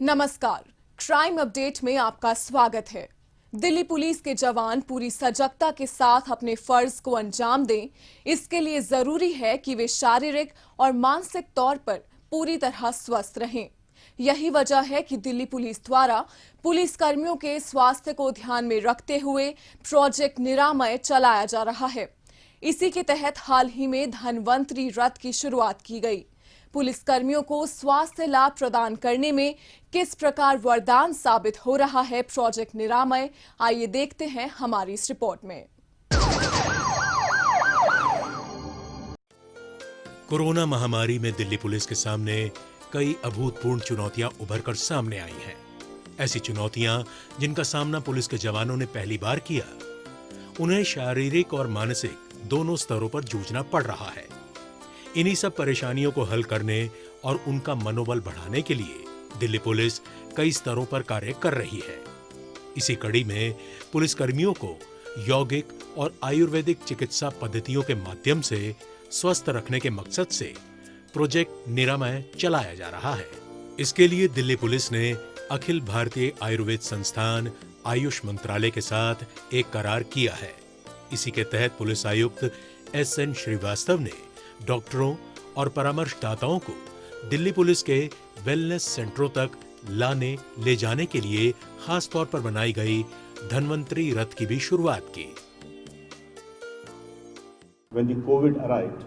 नमस्कार, crime update में आपका स्वागत है। दिल्ली पुलिस के जवान पूरी सजगता के साथ अपने फर्ज को अंजाम दें। इसके लिए जरूरी है कि वे शारीरिक और मानसिक तौर पर पूरी तरह स्वस्थ रहें। यही वजह है कि दिल्ली पुलिस द्वारा पुलिस कर्मियों के स्वास्थ्य को ध्यान में रखते हुए प्रोजेक्ट निरामय चलाया जा रहा है। इसी के तहत हाल ही में धन्वंतरी रथ की शुरुआत की गई। पुलिस कर्मियों को स्वास्थ्य लाभ प्रदान करने में किस प्रकार वरदान साबित हो रहा है प्रोजेक्ट निरामय, आइए देखते हैं हमारी इस रिपोर्ट में। कोरोना महामारी में दिल्ली पुलिस के सामने कई अभूतपूर्व चुनौतियां उभर कर सामने आई हैं। ऐसी चुनौतियां जिनका सामना पुलिस के जवानों ने पहली बार किया। उन्हें शारीरिक और मानसिक दोनों स्तरों पर जूझना पड़ रहा है। इन्हीं सब परेशानियों को हल करने और उनका मनोबल बढ़ाने के लिए दिल्ली पुलिस कई स्तरों पर कार्य कर रही है। इसी कड़ी में पुलिस कर्मियों को यौगिक और आयुर्वेदिक चिकित्सा पद्धतियों के माध्यम से स्वस्थ रखने के मकसद से प्रोजेक्ट निरामय चलाया जा रहा है। इसके लिए दिल्ली पुलिस ने अखिल भारतीय आयुर्वेद संस्थान आयुष मंत्रालय के साथ एक करार किया है। इसी के तहत पुलिस आयुक्त SN श्रीवास्तव ने डॉक्टरों और परामर्शदाताओं को दिल्ली पुलिस के वेलनेस सेंटरों तक लाने ले जाने के लिए खास तौर पर बनाई गई धन्वंतरी रथ की भी शुरुआत की। When the COVID arrived,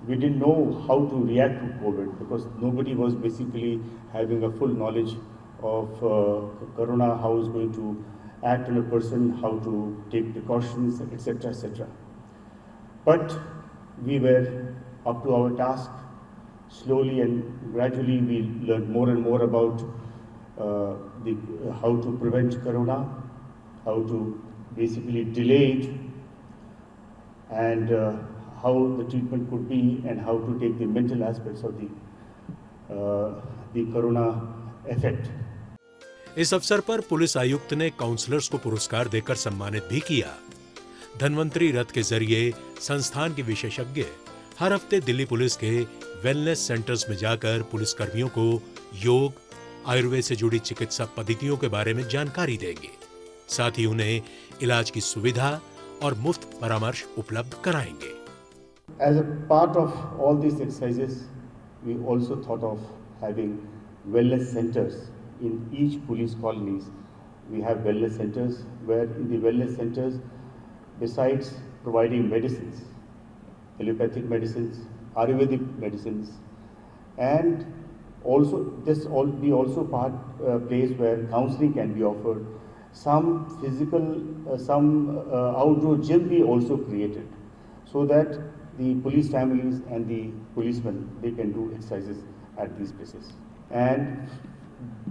we didn't know how to react to COVID because nobody was basically having a full knowledge of corona, how it's going to act on a person, how to take precautions, etc., etc. But we were up to our task. Slowly and gradually we learned more and more about how to prevent corona, how to basically delay it, and how the treatment could be, and how to take the mental aspects of the corona effect. इस अवसर पर police आयुक्त ने counsellors को पुरस्कार देकर सम्मानित भी किया। धन्वंतरी रथ के जरिए संस्थान के विशेषज्ञ हर हफ्ते दिल्ली पुलिस के वेलनेस सेंटर्स में जाकर पुलिस कर्मियों को योग, आयुर्वेद से जुड़ी चिकित्सा पद्धतियों के बारे में जानकारी देंगे। साथ ही उन्हें इलाज की सुविधा और मुफ्त परामर्श उपलब्ध कराएंगे। As a part of all these exercises, we also thought of having wellness centers in each police colonies. We have wellness centers where in the wellness centers, besides providing medicines, allopathic medicines, Ayurvedic medicines, and also this all be also place where counseling can be offered. Some physical, outdoor gym be also created, so that the police families and the policemen, they can do exercises at these places. And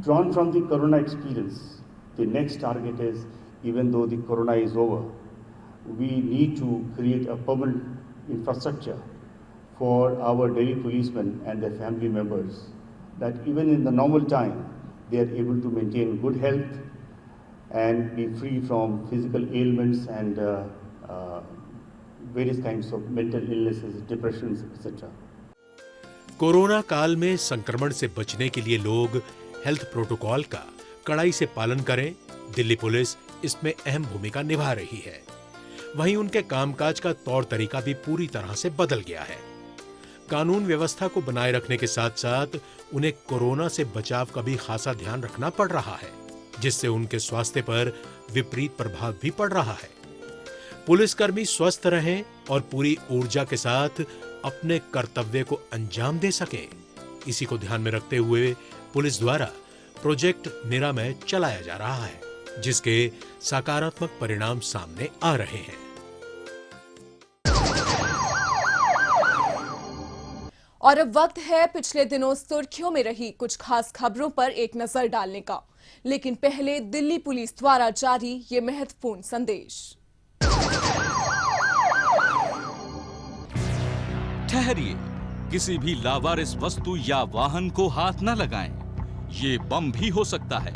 drawn from the corona experience, the next target is, even though the corona is over, we need to create a permanent infrastructure for our daily policemen and their family members, that even in the normal time they are able to maintain good health and be free from physical ailments and various kinds of mental illnesses, depressions, etc. Corona काल में संक्रमण से बचने के लिए लोग health protocol का कड़ाई से पालन करें। दिल्ली पुलिस इसमें अहम भूमिका निभा रही है। वहीं उनके कामकाज का तौर तरीका भी पूरी तरह से बदल गया है। कानून व्यवस्था को बनाए रखने के साथ साथ उन्हें कोरोना से बचाव का भी खासा ध्यान रखना पड़ रहा है, जिससे उनके स्वास्थ्य पर विपरीत प्रभाव भी पड़ रहा है। पुलिसकर्मी स्वस्थ रहें और पूरी ऊर्जा के साथ अपने कर्तव्य को अंजाम दे सकें, इसी को ध्यान में रखते हुए पुलिस द्वारा प्रोजेक्ट निरामय चलाया जा रहा है, जिसके सकारात्मक परिणाम सामने आ रहे हैं। और अब वक्त है पिछले दिनों सुर्खियों में रही कुछ खास खबरों पर एक नजर डालने का। लेकिन पहले दिल्ली पुलिस द्वारा जारी ये महत्वपूर्ण संदेश। ठहरिए, किसी भी लावारिस वस्तु या वाहन को हाथ न लगाएं। ये बम भी हो सकता है।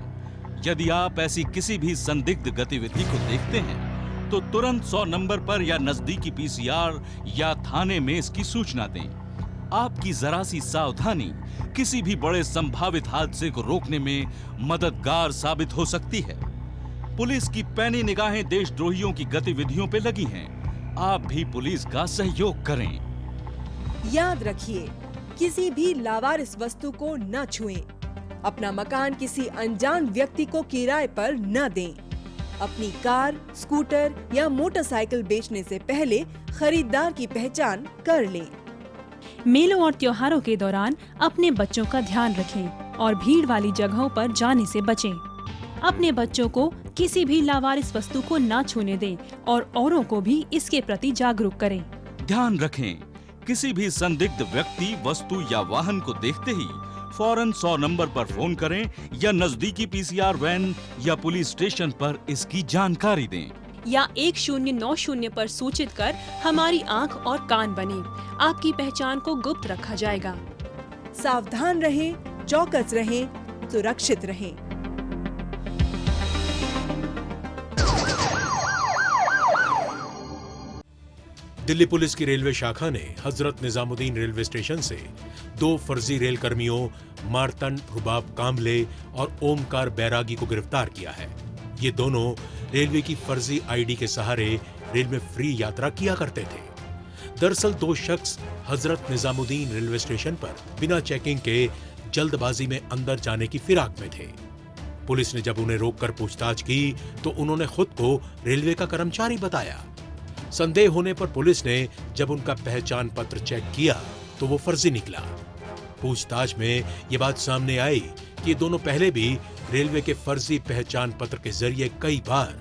यदि आप ऐसी किसी भी संदिग्ध गतिविधि को देखते हैं तो तुरंत 100 नंबर पर या नजदीकी PCR या थाने में इसकी सूचना दें। आपकी जरा सी सावधानी किसी भी बड़े संभावित हादसे को रोकने में मददगार साबित हो सकती है। पुलिस की पैनी निगाहें देशद्रोहियों की गतिविधियों पे लगी हैं। आप भी पुलिस का सहयोग करें। याद रखिए, किसी भी लावारिस वस्तु को न छुएं। अपना मकान किसी अनजान व्यक्ति को किराए पर न दें। अपनी कार, स्कूटर या मोटरसाइकिल बेचने से पहले खरीदार की पहचान कर लें। मेलों और त्योहारों के दौरान अपने बच्चों का ध्यान रखें और भीड़ वाली जगहों पर जाने से बचें। अपने बच्चों को किसी भी लावारिस वस्तु को ना छूने दें और औरों को भी इसके प्रति जागरूक करें। ध्यान रखें, किसी भी संदिग्ध व्यक्ति, वस्तु या वाहन को देखते ही फौरन 100 नंबर पर फोन करें या नजदीकी पीसीआर वैन या पुलिस स्टेशन पर इसकी जानकारी दें। या 1090 पर सूचित कर हमारी आंख और कान बने। आपकी पहचान को गुप्त रखा जाएगा। सावधान रहें, चौकस रहें, सुरक्षित रहें। दिल्ली पुलिस की रेलवे शाखा ने हजरत निजामुद्दीन रेलवे स्टेशन से 2 फर्जी रेल कर्मियों मार्तंड रुबाब कामले और ओमकार बैरागी को गिरफ्तार किया है। ये दोनों रेलवे की फर्जी आईडी के सहारे रेल में फ्री यात्रा किया करते थे। दरअसल 2 शख्स हजरत निजामुद्दीन रेलवे स्टेशन पर बिना चेकिंग के जल्दबाजी में अंदर जाने की फिराक में थे। पुलिस ने जब उन्हें रोककर पूछताछ की तो उन्होंने खुद को रेलवे का कर्मचारी बताया। संदेह होने पर पुलिस ने जब उनका पहचान पत्र चेक किया तो वो फर्जी निकला। पूछताछ में ये बात सामने आई कि ये दोनों पहले भी रेलवे के फर्जी पहचान पत्र के जरिए कई बार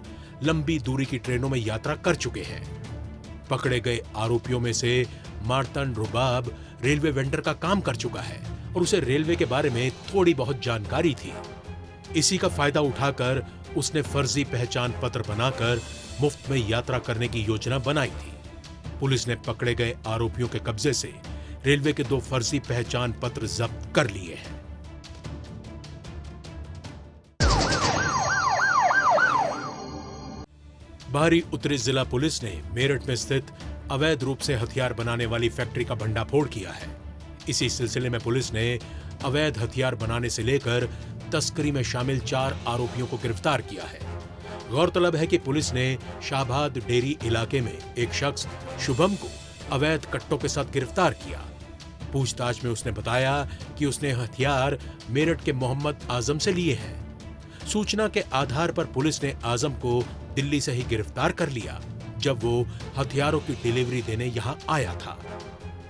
लंबी दूरी की ट्रेनों में यात्रा कर चुके हैं। पकड़े गए आरोपियों में से मार्तंड रुबाब रेलवे वेंडर का काम कर चुका है और उसे रेलवे के बारे में थोड़ी बहुत जानकारी थी। इसी का फायदा उठाकर उसने फर्जी पहचान पत्र बनाकर मुफ्त में यात्रा करने की योजना बनाई थी। पुलिस ने पकड़े गए आरोपियों के कब्जे से रेलवे के 2 फर्जी पहचान पत्र जब्त कर लिए हैं। बाहरी उत्तरी जिला पुलिस ने मेरठ में स्थित अवैध रूप से हथियार बनाने वाली फैक्ट्री का भंडाफोड़ किया है। इसी सिलसिले में पुलिस ने अवैध हथियार बनाने से लेकर तस्करी में शामिल 4 आरोपियों को गिरफ्तार किया है। गौरतलब है कि पुलिस ने शाहबाद डेरी इलाके में एक शख्स शुभम को अवैध कट्टों के साथ गिरफ्तार किया। पूछताछ में उसने बताया कि उसने हथियार मेरठ के मोहम्मद आजम से लिए हैं। सूचना के आधार पर पुलिस ने आजम को दिल्ली से ही गिरफ्तार कर लिया जब वो हथियारों की डिलीवरी देने यहां आया था।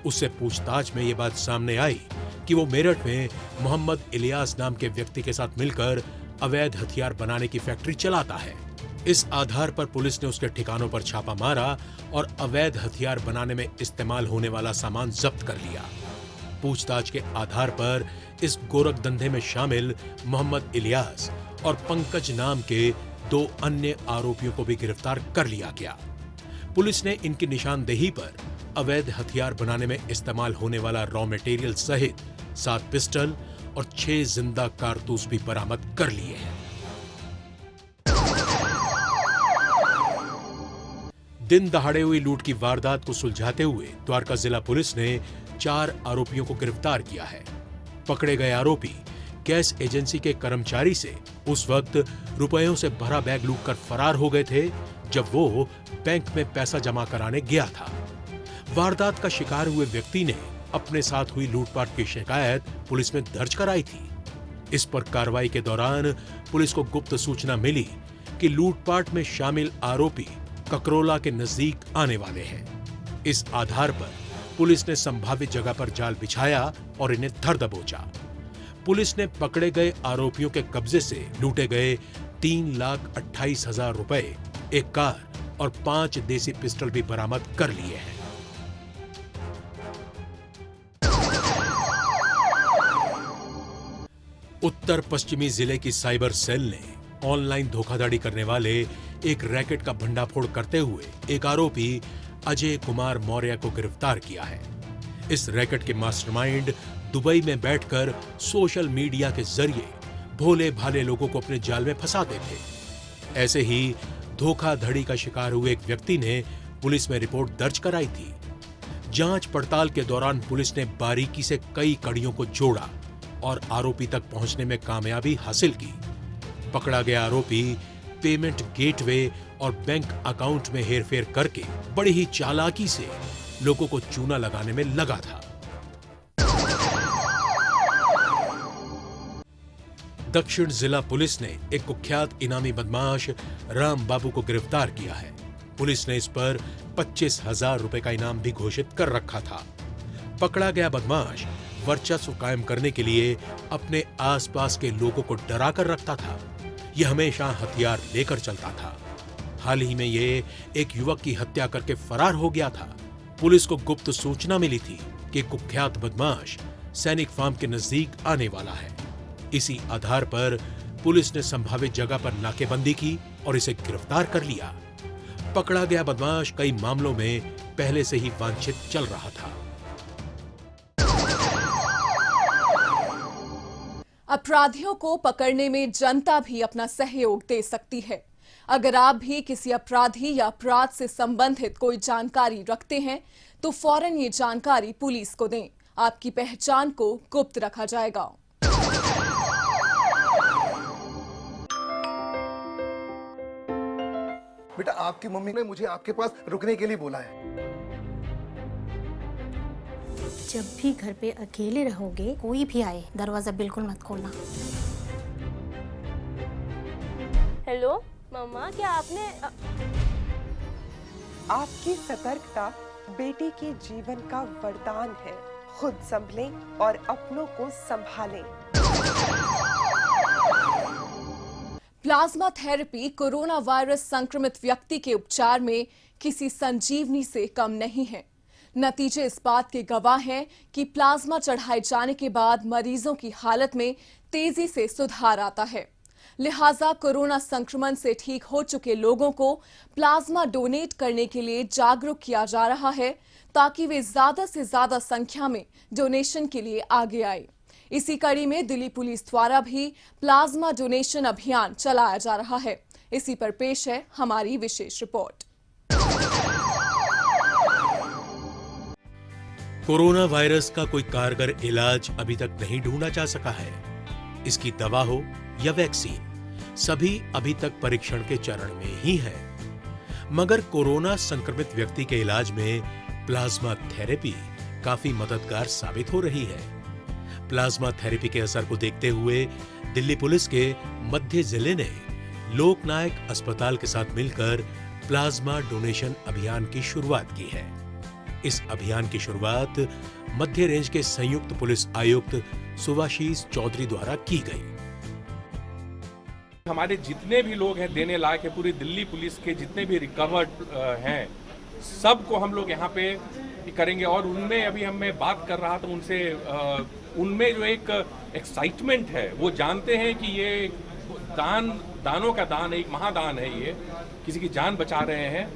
उससे पूछताछ में ये बात सामने आई कि वो मेरठ में मोहम्मद इलियास नाम के व्यक्ति के साथ मिलकर अवैध हथियार बनाने की फैक्ट्री चलाता है। इस आधार पर पुलिस ने उसके ठिकानों पर छापा मारा और अवैध हथियार बनाने में इस्तेमाल होने वाला सामान जब्त कर लिया। पूछताछ के आधार पर इस गोरख धंधे में शामिल मोहम्मद इलियास और पंकज नाम के 2 अन्य आरोपियों को भी गिरफ्तार कर लिया गया। पुलिस ने इनकी निशानदेही पर अवैध हथियार बनाने में इस्तेमाल होने वाला रॉ मटेरियल सहित 7 पिस्टल और 6 जिंदा कारतूस भी बरामद कर लिए हैं। दिन दहाड़े हुई लूट की वारदात को सुलझाते हुए द्वारका जिला पुलिस ने 4 आरोपियों को गिरफ्तार किया है। पकड़े गए आरोपी गैस एजेंसी के कर्मचारी से उस वक्त रुपयों से भरा बैग लूटकर फरार हो गए थे जब वो बैंक में पैसा जमा कराने गया था। वारदात का शिकार हुए व्यक्ति ने अपने साथ हुई लूटपाट की शिकायत पुलिस में दर्ज कराई थी। इस पर कार्रवाई के दौरान पुलिस को गुप्त सूचना मिली कि लूटपाट में शामिल आरोपी ककरोला के नजदीक आने वाले हैं। इस आधार पर पुलिस ने संभावित जगह पर जाल बिछाया और इन्हें धर दबोचा। पुलिस ने पकड़े गए आरोपियों के कब्जे से लूटे गए 3,28,000 रुपए, एक कार और 5 देसी पिस्टल भी बरामद कर लिए हैं। उत्तर पश्चिमी जिले की साइबर सेल ने ऑनलाइन धोखाधड़ी करने वाले एक रैकेट का भंडाफोड़ करते हुए एक आरोपी अजय कुमार मौर्य को गिरफ्तार किया है। इस रैकेट के मास्टरमाइंड दुबई में बैठकर सोशल मीडिया के जरिए भोले भाले लोगों को अपने जाल में फंसाते थे। ऐसे ही धोखाधड़ी का शिकार हुए एक व्यक्ति ने पुलिस में रिपोर्ट दर्ज कराई थी। जांच पड़ताल के दौरान पुलिस ने बारीकी से कई कड़ियों को जोड़ा और आरोपी तक पहुंचने में कामयाबी हासिल की। पकड़ा गया आरोपी पेमेंट गेटवे और बैंक अकाउंट में हेरफेर करके बड़ी ही चालाकी से लोगों को चूना लगाने में लगा था। दक्षिण जिला पुलिस ने एक कुख्यात इनामी बदमाश राम बाबू को गिरफ्तार किया है। पुलिस ने इस पर 25,000 रुपए का इनाम भी घोषित कर रखा था। पकड़ा गया बदमाश वर्चस्व कायम करने के लिए अपने आसपास के लोगों को डरा कर रखता था। यह हमेशा हथियार लेकर चलता था। हाल ही में ये एक युवक की हत्या करके फरार हो गया था। पुलिस को गुप्त सूचना मिली थी कि कुख्यात बदमाश सैनिक फार्म के नजदीक आने वाला है। इसी आधार पर पुलिस ने संभावित जगह पर नाकेबंदी की और इसे गिरफ्तार कर लिया। पकड़ा गया बदमाश कई मामलों में पहले से ही वांछित चल रहा था। अपराधियों को पकड़ने में जनता भी अपना सहयोग दे सकती है। अगर आप भी किसी अपराधी या अपराध से संबंधित कोई जानकारी रखते हैं तो फौरन ये जानकारी पुलिस को दें। आपकी पहचान को गुप्त रखा जाएगा। बेटा, आपकी मम्मी ने मुझे आपके पास रुकने के लिए बोला है। जब भी घर पे अकेले रहोगे, कोई भी आए दरवाजा बिल्कुल मत खोलना। हेलो मम्मा, क्या आपने आपकी सतर्कता बेटी के जीवन का वरदान है। खुद संभलें और अपनों को संभालें। प्लाज्मा थेरेपी कोरोना वायरस संक्रमित व्यक्ति के उपचार में किसी संजीवनी से कम नहीं है। नतीजे इस बात के गवाह हैं कि प्लाज्मा चढ़ाए जाने के बाद मरीजों की हालत में तेजी से सुधार आता है। लिहाजा कोरोना संक्रमण से ठीक हो चुके लोगों को प्लाज्मा डोनेट करने के लिए जागरूक किया जा रहा है ताकि वे ज्यादा से ज्यादा संख्या में डोनेशन के लिए आगे आए। इसी कड़ी में दिल्ली पुलिस द्वारा भी प्लाज्मा डोनेशन अभियान चलाया जा रहा है। इसी पर पेश है हमारी विशेष रिपोर्ट। कोरोना वायरस का कोई कारगर इलाज अभी तक नहीं ढूंढा जा सका है। इसकी दवा हो या वैक्सीन, सभी अभी तक परीक्षण के चरण में ही है। मगर कोरोना संक्रमित व्यक्ति के इलाज में प्लाज्मा थेरेपी काफी मददगार साबित हो रही है। प्लाज्मा थेरेपी के असर को देखते हुए दिल्ली पुलिस के मध्य जिले ने लोकनायक अस्पताल के साथ मिलकर प्लाज्मा डोनेशन अभियान की शुरुआत की है। इस अभियान की शुरुआत मध्य रेंज के संयुक्त पुलिस आयुक्त सुभाशीष चौधरी द्वारा की गई। हमारे जितने भी लोग हैं देने लायक है, पूरी दिल्ली पुलिस के जितने भी रिकवर्ड हैं, सबको हम लोग यहाँ पे करेंगे। और उनमें अभी मैं बात कर रहा था उनसे, उनमें जो एक एक्साइटमेंट है, वो जानते हैं कि ये दानों का दान है, एक महादान है, ये किसी की जान बचा रहे हैं।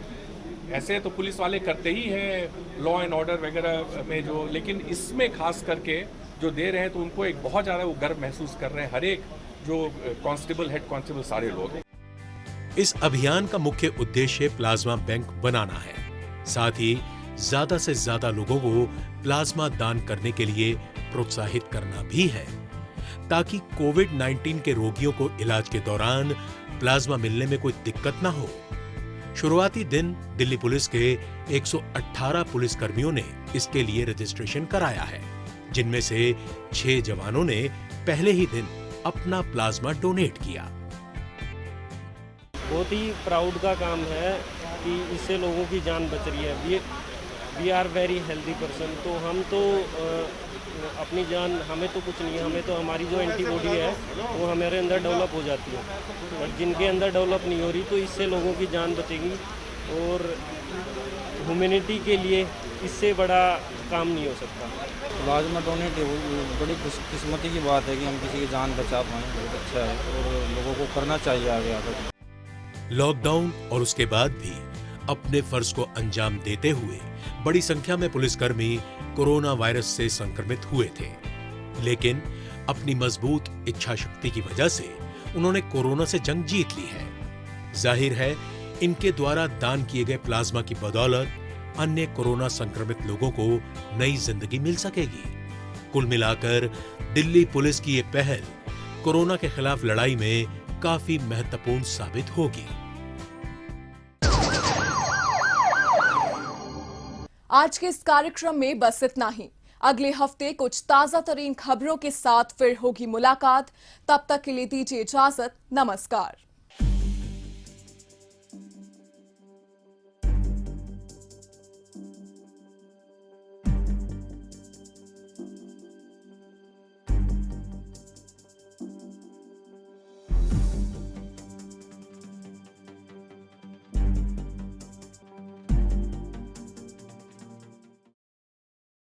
ऐसे तो पुलिस वाले करते ही हैं लॉ एंड ऑर्डर वगैरह में जो, लेकिन इसमें खास करके जो दे रहे हैं तो उनको एक बहुत ज़्यादा वो गर्व महसूस कर रहे हैं, हर एक जो कांस्टेबल, हेड कांस्टेबल सारे लोग। इस अभियान का मुख्य उद्देश्य प्लाज्मा बैंक बनाना है। साथ ही ज्यादा से ज्यादा लोगों को प्लाज्मा दान करने के लिए प्रोत्साहित करना भी है ताकि कोविड-19 के रोगियों को इलाज के दौरान प्लाज्मा मिलने में कोई दिक्कत ना हो। शुरुआती दिन दिल्ली पुलिस के 118 पुलिसकर्मियों ने इसके लिए रजिस्ट्रेशन कराया है, जिनमें से 6 जवानों ने पहले ही दिन अपना प्लाज्मा डोनेट किया। बहुत ही प्राउड का काम है कि इससे लोगों की जान बच रही है। We are very healthy person, तो हम तो अपनी जान, हमें तो कुछ नहीं है, हमें तो हमारी जो एंटीबॉडी है वो हमारे अंदर डेवलप हो जाती है, बट जिनके अंदर डेवलप नहीं हो रही तो इससे लोगों की जान बचेगी। और ह्यूमैनिटी के लिए इससे बड़ा काम नहीं हो सकता। प्लाज्मा डोनेट बड़ी खुशकिस्मती की बात है कि हम किसी की जान बचा पाएँ, बहुत अच्छा है और लोगों को करना चाहिए आगे आकर। लॉकडाउन और उसके बाद भी अपने फर्ज को अंजाम देते हुए बड़ी संख्या में पुलिसकर्मी कोरोना वायरस से संक्रमित हुए थे, लेकिन अपनी मजबूत इच्छा शक्ति की वजह से उन्होंने कोरोना से जंग जीत ली है। जाहिर है इनके द्वारा दान किए गए प्लाज्मा की बदौलत अन्य कोरोना संक्रमित लोगों को नई जिंदगी मिल सकेगी। कुल मिलाकर दिल्ली पुलिस की ये पहल कोरोना के खिलाफ लड़ाई में काफी महत्वपूर्ण साबित होगी। आज के इस कार्यक्रम में बस इतना ही। अगले हफ्ते कुछ ताजा तरीन खबरों के साथ फिर होगी मुलाकात। तब तक के लिए दीजिए इजाजत। नमस्कार।